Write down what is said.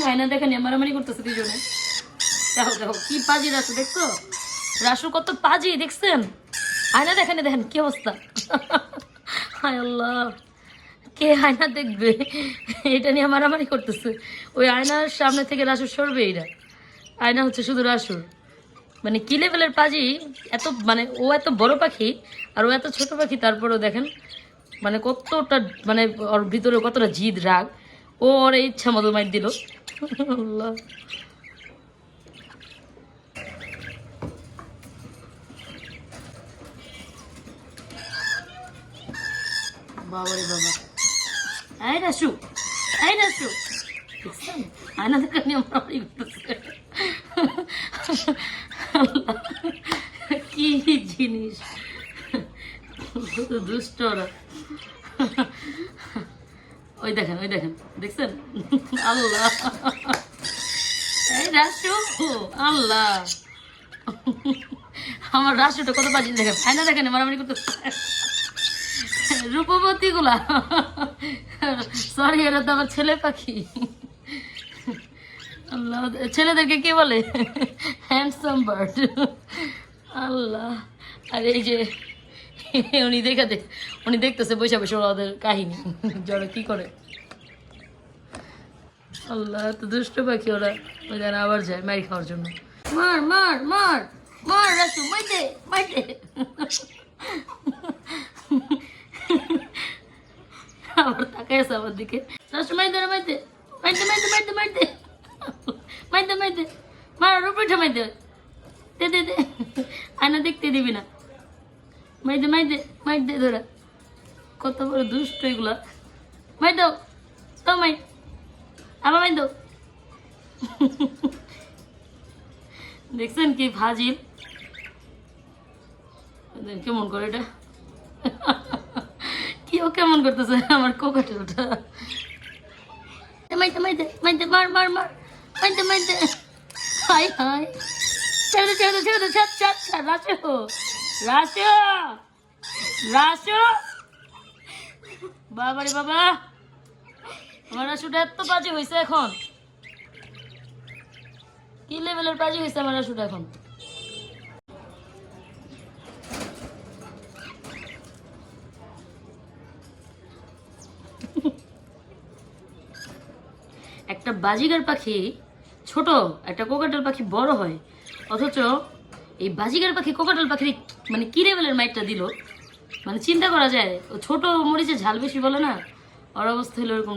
আয়না দেখে নিয়ে মারামারি করতেছে দুজনে। দেখো দেখো কি পাজি রাসু, দেখছো রাসু কত পাজি দেখছেন? আয়না দেখেন, দেখেন কি অবস্থা। হায় আল্লাহ, কে আয়না দেখবে? এটা নিয়ে মারামারি করতেছে। ওই আয়নার সামনে থেকে রাসু সরবে। এরা আয়না হচ্ছে শুধু রাসুর। মানে কি লেভেলের পাজি! এত মানে ও এত বড় পাখি আর ও এত ছোট পাখি, তারপরেও দেখেন মানে কতটা মানে ওর ভিতরে কতটা জিদ রাগ। ও ওর ইচ্ছা মতো মাইর দিল। আল্লাহ, বাবা রে বাবা। এই রাসু, এই রাসু, দেখছেন আয়না দেখা নিয়ে মারামারি করতেছে। আল্লাহ, কি জিনিস, কত দুষ্ট ওরা। ওই দেখেন, ওই দেখেন, দেখছেন? আল্লাহ, এই রাসু, আল্লাহ, আমার রাসুটা কত বাজি দেখেন। আয়না দেখেন মারামারি করতেছে। রূপবতী গুলা, সরি এরা তো আমার ছেলে পাখি। আল্লাহ, ছেলেদেরকে কি বলে? Handsome bird. আল্লাহ, আর এই যে উনি উনি দেখতেছে বসে বসে ওদের কাহিনী, যারা কি করে। আল্লাহ, তো দুষ্ট পাখি ওরা। ওই যেন আবার যায় মারি খাওয়ার জন্য। মার মার মার মার রাসু, মাইতে মাইতে। আবার তাকাই আছে আমার দিকে। রাসু মাইতে মাইতে মাইতে মাইতে মাইতে মাইতে মাইতে মাইতে মার উপরে মাইতে। দে দে দে, আয়না দেখতে দিবি না। মাইতে মাইতে মাইতে ধরা, কত বড় দুষ্ট এগুলা। মাই দাও তো, মাই আবার মাই দাও। দেখছেন কি ফাজিল, কেমন করে এটা। কেউ কেমন করতেছে আমার কোকাটেলটা। মাইতে মাইতে মাইতে মার মার মার মাইতে মাইতে। হাই হাই, ছেড়ে ছেড়ে ছেড়ে ছাড় ছাড় ছাড়। রাসু রাসু রাসু, বাবা রে বাবা, আমার রাসুটা এত বাজে হয়েছে এখন। কি লেভেলের বাজে হয়েছে আমার রাসুটা এখন। একটা বাজিগার পাখি ছোট, একটা কোকাটেল পাখি বড় হয়, অথচ এই বাজিগার পাখি কোকাটেল পাখির মানে কি লেভেলের মাইটটা দিল, মানে চিন্তা করা যায়। ও ছোট মরিচে ঝাল বেশি বলে না, ওর অবস্থা হলো এরকম।